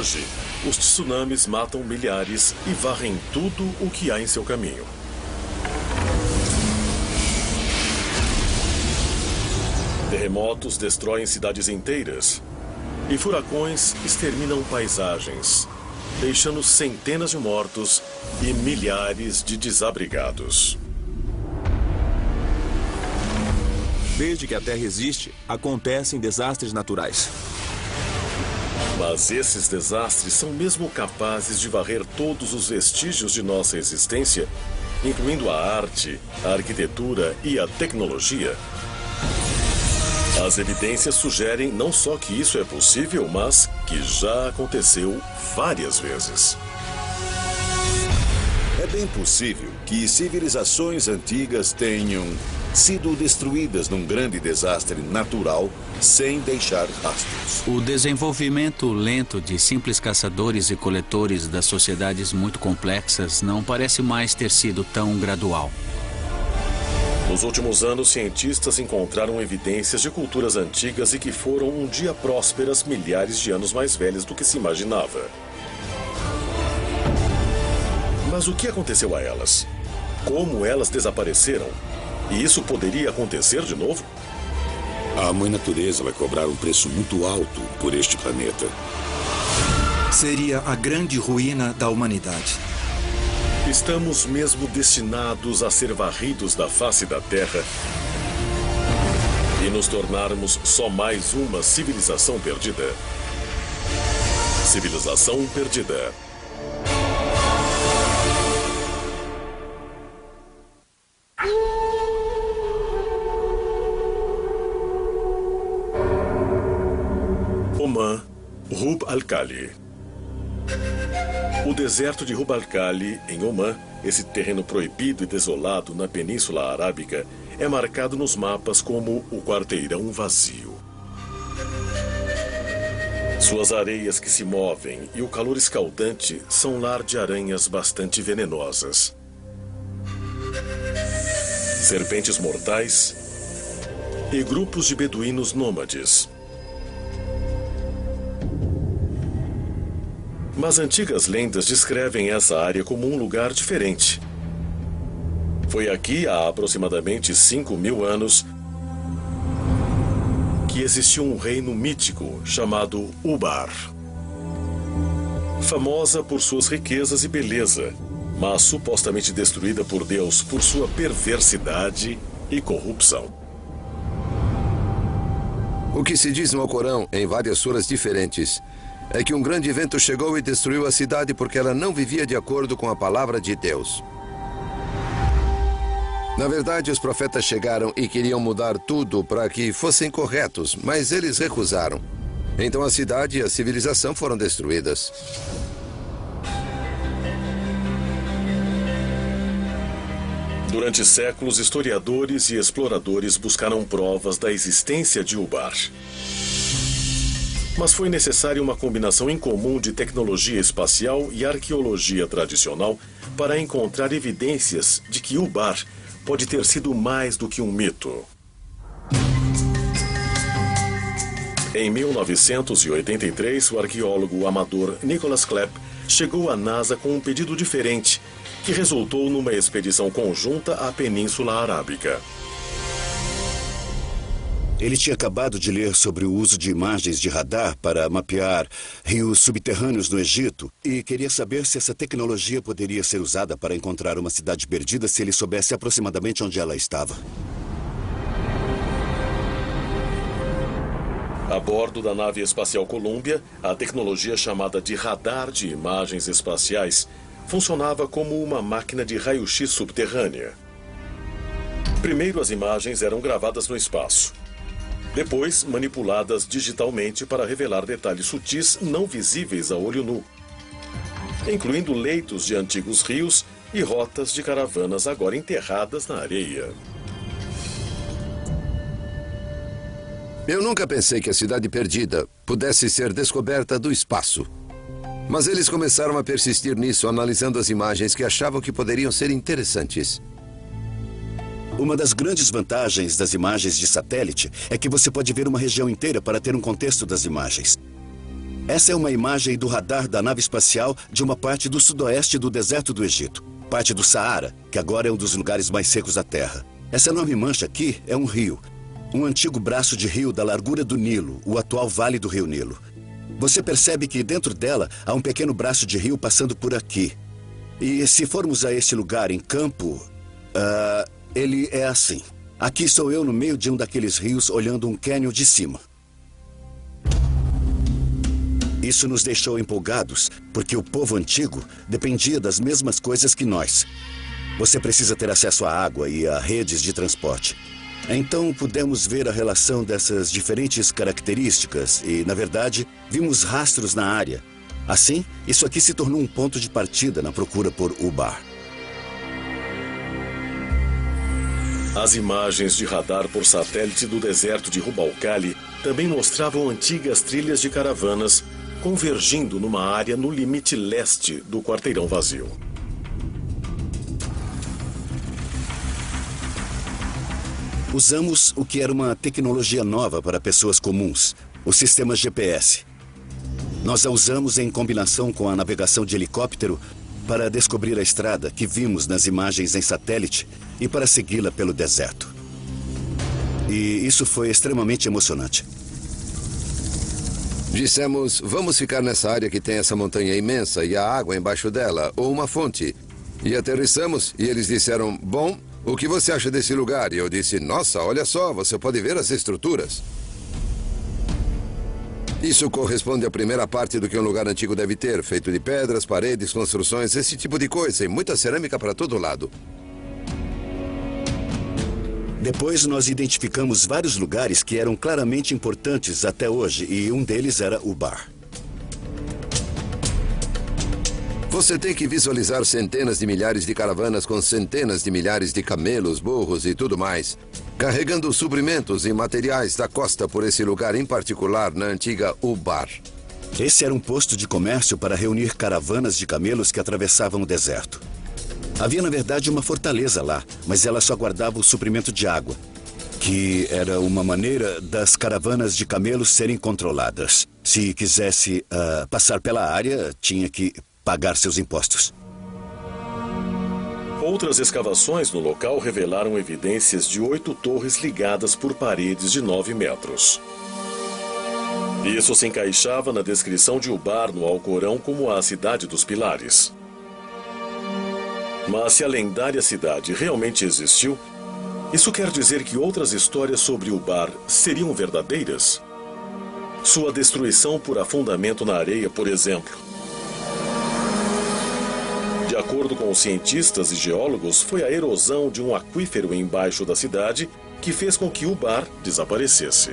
Hoje, os tsunamis matam milhares e varrem tudo o que há em seu caminho. Terremotos destroem cidades inteiras e furacões exterminam paisagens, deixando centenas de mortos e milhares de desabrigados. Desde que a Terra existe, acontecem desastres naturais. Mas esses desastres são mesmo capazes de varrer todos os vestígios de nossa existência, incluindo a arte, a arquitetura e a tecnologia? As evidências sugerem não só que isso é possível, mas que já aconteceu várias vezes. É bem possível que civilizações antigas tenham sido destruídas num grande desastre natural sem deixar rastros. O desenvolvimento lento de simples caçadores e coletores das sociedades muito complexas não parece mais ter sido tão gradual. Nos últimos anos, cientistas encontraram evidências de culturas antigas e que foram um dia prósperas milhares de anos mais velhas do que se imaginava. Mas o que aconteceu a elas? Como elas desapareceram? E isso poderia acontecer de novo? A mãe natureza vai cobrar um preço muito alto por este planeta. Seria a grande ruína da humanidade. Estamos mesmo destinados a ser varridos da face da Terra e nos tornarmos só mais uma civilização perdida. Civilização perdida. Oman, Rub al-Khali. O deserto de Rub al-Khali, em Oman, esse terreno proibido e desolado na Península Arábica, é marcado nos mapas como o quarteirão vazio. Suas areias que se movem e o calor escaldante são lar de aranhas bastante venenosas. Serpentes mortais e grupos de beduínos nômades. Mas antigas lendas descrevem essa área como um lugar diferente. Foi aqui, há aproximadamente 5.000 anos, que existiu um reino mítico chamado Ubar. Famosa por suas riquezas e beleza, mas supostamente destruída por Deus por sua perversidade e corrupção. O que se diz no Alcorão, em várias suras diferentes, é que um grande vento chegou e destruiu a cidade porque ela não vivia de acordo com a palavra de Deus. Na verdade, os profetas chegaram e queriam mudar tudo para que fossem corretos, mas eles recusaram. Então a cidade e a civilização foram destruídas. Durante séculos, historiadores e exploradores buscaram provas da existência de Ubar. Mas foi necessária uma combinação incomum de tecnologia espacial e arqueologia tradicional para encontrar evidências de que Ubar pode ter sido mais do que um mito. Em 1983, o arqueólogo amador Nicholas Klepp chegou à NASA com um pedido diferente, que resultou numa expedição conjunta à Península Arábica. Ele tinha acabado de ler sobre o uso de imagens de radar para mapear rios subterrâneos no Egito e queria saber se essa tecnologia poderia ser usada para encontrar uma cidade perdida se ele soubesse aproximadamente onde ela estava. A bordo da nave espacial Columbia, a tecnologia chamada de radar de imagens espaciais funcionava como uma máquina de raio-x subterrânea. Primeiro, as imagens eram gravadas no espaço. Depois, manipuladas digitalmente para revelar detalhes sutis não visíveis a olho nu, incluindo leitos de antigos rios e rotas de caravanas agora enterradas na areia. Eu nunca pensei que a cidade perdida pudesse ser descoberta do espaço. Mas eles começaram a persistir nisso, analisando as imagens que achavam que poderiam ser interessantes. Uma das grandes vantagens das imagens de satélite é que você pode ver uma região inteira para ter um contexto das imagens. Essa é uma imagem do radar da nave espacial de uma parte do sudoeste do deserto do Egito, parte do Saara, que agora é um dos lugares mais secos da Terra. Essa enorme mancha aqui é um rio, um antigo braço de rio da largura do Nilo, o atual Vale do Rio Nilo. Você percebe que dentro dela há um pequeno braço de rio passando por aqui. E se formos a esse lugar em campo, ele é assim. Aqui sou eu no meio de um daqueles rios olhando um cânion de cima. Isso nos deixou empolgados, porque o povo antigo dependia das mesmas coisas que nós. Você precisa ter acesso à água e a redes de transporte. Então pudemos ver a relação dessas diferentes características e, na verdade, vimos rastros na área. Assim, isso aqui se tornou um ponto de partida na procura por Ubar. As imagens de radar por satélite do deserto de Rub al Khali também mostravam antigas trilhas de caravanas convergindo numa área no limite leste do quarteirão vazio. Usamos o que era uma tecnologia nova para pessoas comuns, o sistema GPS. Nós a usamos em combinação com a navegação de helicóptero para descobrir a estrada que vimos nas imagens em satélite e para segui-la pelo deserto. E isso foi extremamente emocionante. Dissemos, vamos ficar nessa área que tem essa montanha imensa e a água embaixo dela, ou uma fonte. E aterrissamos e eles disseram, bom, o que você acha desse lugar? E eu disse, nossa, olha só, você pode ver as estruturas. Isso corresponde à primeira parte do que um lugar antigo deve ter, feito de pedras, paredes, construções, esse tipo de coisa, e muita cerâmica para todo lado. Depois nós identificamos vários lugares que eram claramente importantes até hoje, e um deles era Ubar. Você tem que visualizar centenas de milhares de caravanas com centenas de milhares de camelos, burros e tudo mais, carregando suprimentos e materiais da costa por esse lugar em particular, na antiga Ubar. Esse era um posto de comércio para reunir caravanas de camelos que atravessavam o deserto. Havia, na verdade, uma fortaleza lá, mas ela só guardava o suprimento de água, que era uma maneira das caravanas de camelos serem controladas. Se quisesse passar pela área, tinha que pagar seus impostos. Outras escavações no local revelaram evidências de 8 torres ligadas por paredes de 9 metros. Isso se encaixava na descrição de Ubar no Alcorão como a cidade dos pilares. Mas se a lendária cidade realmente existiu, isso quer dizer que outras histórias sobre Ubar seriam verdadeiras? Sua destruição por afundamento na areia, por exemplo. De acordo com os cientistas e geólogos, foi a erosão de um aquífero embaixo da cidade que fez com que Ubar desaparecesse.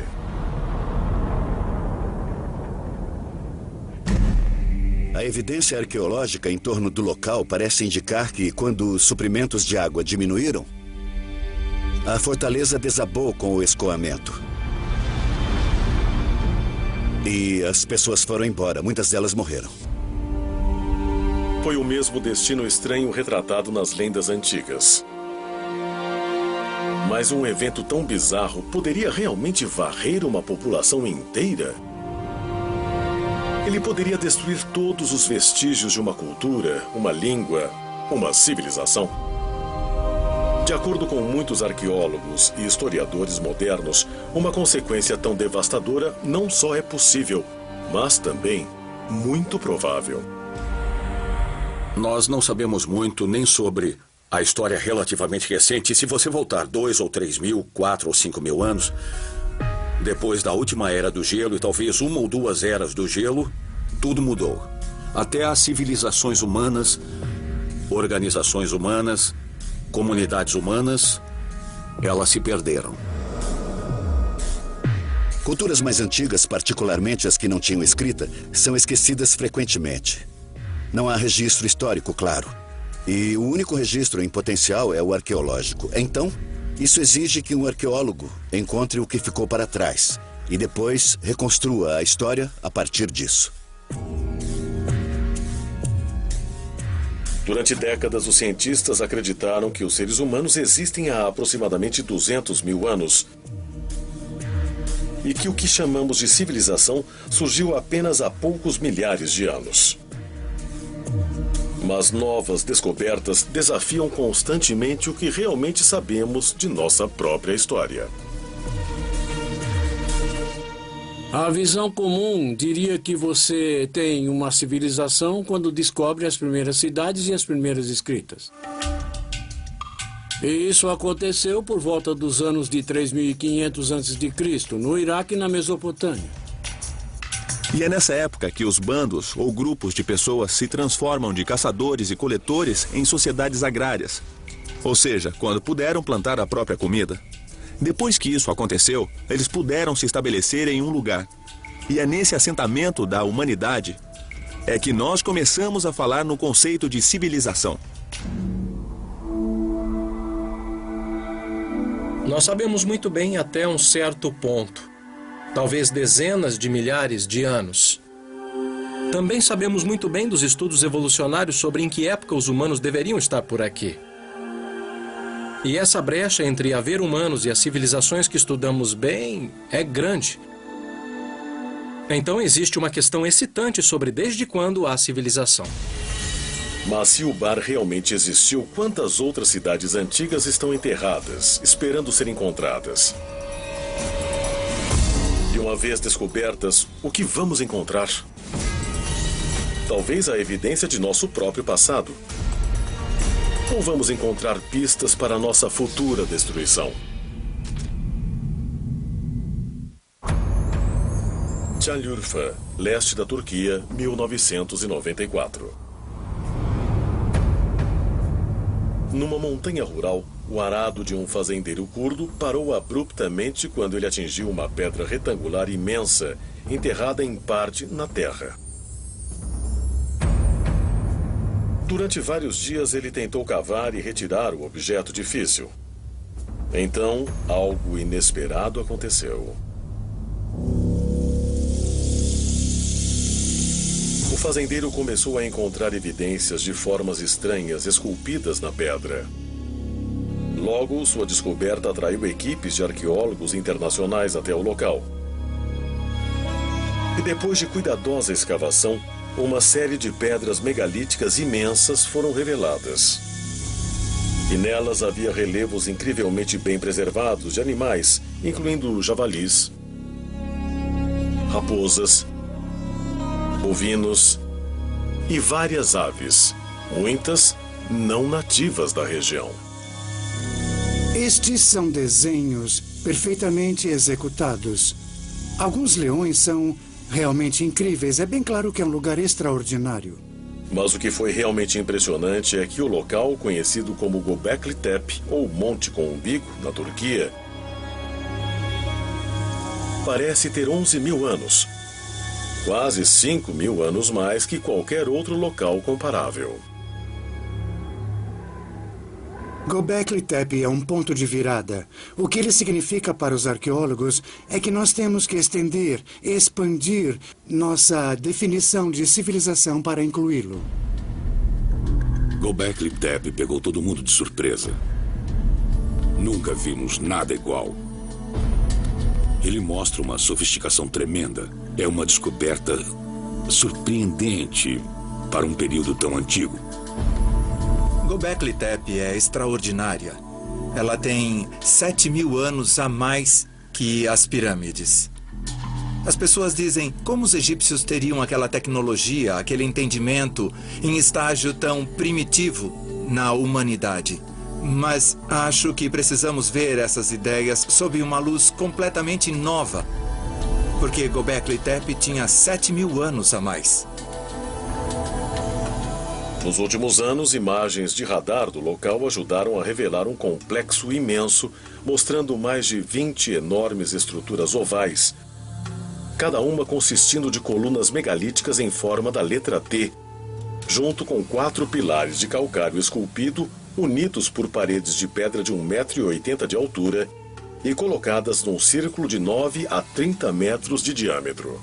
A evidência arqueológica em torno do local parece indicar que, quando os suprimentos de água diminuíram, a fortaleza desabou com o escoamento. E as pessoas foram embora, muitas delas morreram. Foi o mesmo destino estranho retratado nas lendas antigas. Mas um evento tão bizarro poderia realmente varrer uma população inteira? Ele poderia destruir todos os vestígios de uma cultura, uma língua, uma civilização. De acordo com muitos arqueólogos e historiadores modernos, uma consequência tão devastadora não só é possível, mas também muito provável. Nós não sabemos muito nem sobre a história relativamente recente. Se você voltar 2 ou 3 mil, 4 ou 5 mil anos, depois da última era do gelo e talvez 1 ou 2 eras do gelo, tudo mudou. Até as civilizações humanas, organizações humanas, comunidades humanas, elas se perderam. Culturas mais antigas, particularmente as que não tinham escrita, são esquecidas frequentemente. Não há registro histórico, claro. E o único registro em potencial é o arqueológico. Então, isso exige que um arqueólogo encontre o que ficou para trás e depois reconstrua a história a partir disso. Durante décadas, os cientistas acreditaram que os seres humanos existem há aproximadamente 200 mil anos. e que o que chamamos de civilização surgiu apenas há poucos milhares de anos. Mas novas descobertas desafiam constantemente o que realmente sabemos de nossa própria história. A visão comum diria que você tem uma civilização quando descobre as primeiras cidades e as primeiras escritas. E isso aconteceu por volta dos anos de 3.500 a.C., no Iraque e na Mesopotâmia. E é nessa época que os bandos ou grupos de pessoas se transformam de caçadores e coletores em sociedades agrárias. Ou seja, quando puderam plantar a própria comida. Depois que isso aconteceu, eles puderam se estabelecer em um lugar. E é nesse assentamento da humanidade é que nós começamos a falar no conceito de civilização. Nós sabemos muito bem até um certo ponto, talvez dezenas de milhares de anos. Também sabemos muito bem dos estudos evolucionários sobre em que época os humanos deveriam estar por aqui. E essa brecha entre haver humanos e as civilizações que estudamos bem é grande. Então existe uma questão excitante sobre desde quando há civilização. Mas se o bar realmente existiu, quantas outras cidades antigas estão enterradas, esperando ser encontradas? E uma vez descobertas, o que vamos encontrar? Talvez a evidência de nosso próprio passado. Ou vamos encontrar pistas para a nossa futura destruição? Çayırfa, leste da Turquia, 1994. Numa montanha rural, o arado de um fazendeiro curdo parou abruptamente quando ele atingiu uma pedra retangular imensa, enterrada em parte na terra. Durante vários dias ele tentou cavar e retirar o objeto difícil. Então, algo inesperado aconteceu. O fazendeiro começou a encontrar evidências de formas estranhas esculpidas na pedra. Logo, sua descoberta atraiu equipes de arqueólogos internacionais até o local. E depois de cuidadosa escavação, uma série de pedras megalíticas imensas foram reveladas. E nelas havia relevos incrivelmente bem preservados de animais, incluindo javalis, raposas, bovinos e várias aves, muitas não nativas da região. Estes são desenhos perfeitamente executados. Alguns leões são realmente incríveis. É bem claro que é um lugar extraordinário. Mas o que foi realmente impressionante é que o local, conhecido como Göbekli Tepe, ou Monte com Umbigo, na Turquia, parece ter 11.000 anos. Quase 5.000 anos mais que qualquer outro local comparável. Göbekli Tepe é um ponto de virada. O que ele significa para os arqueólogos é que nós temos que estender, expandir nossa definição de civilização para incluí-lo. Göbekli Tepe pegou todo mundo de surpresa. Nunca vimos nada igual. Ele mostra uma sofisticação tremenda. É uma descoberta surpreendente para um período tão antigo. Göbekli Tepe é extraordinária. Ela tem 7.000 anos a mais que as pirâmides. As pessoas dizem como os egípcios teriam aquela tecnologia, aquele entendimento em estágio tão primitivo na humanidade. Mas acho que precisamos ver essas ideias sob uma luz completamente nova. Porque Göbekli Tepe tinha 7.000 anos a mais. Nos últimos anos, imagens de radar do local ajudaram a revelar um complexo imenso, mostrando mais de 20 enormes estruturas ovais, cada uma consistindo de colunas megalíticas em forma da letra T, junto com 4 pilares de calcário esculpido, unidos por paredes de pedra de 1,80 m de altura e colocadas num círculo de 9 a 30 metros de diâmetro.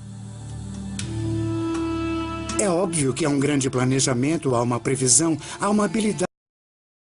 É óbvio que há um grande planejamento, há uma previsão, há uma habilidade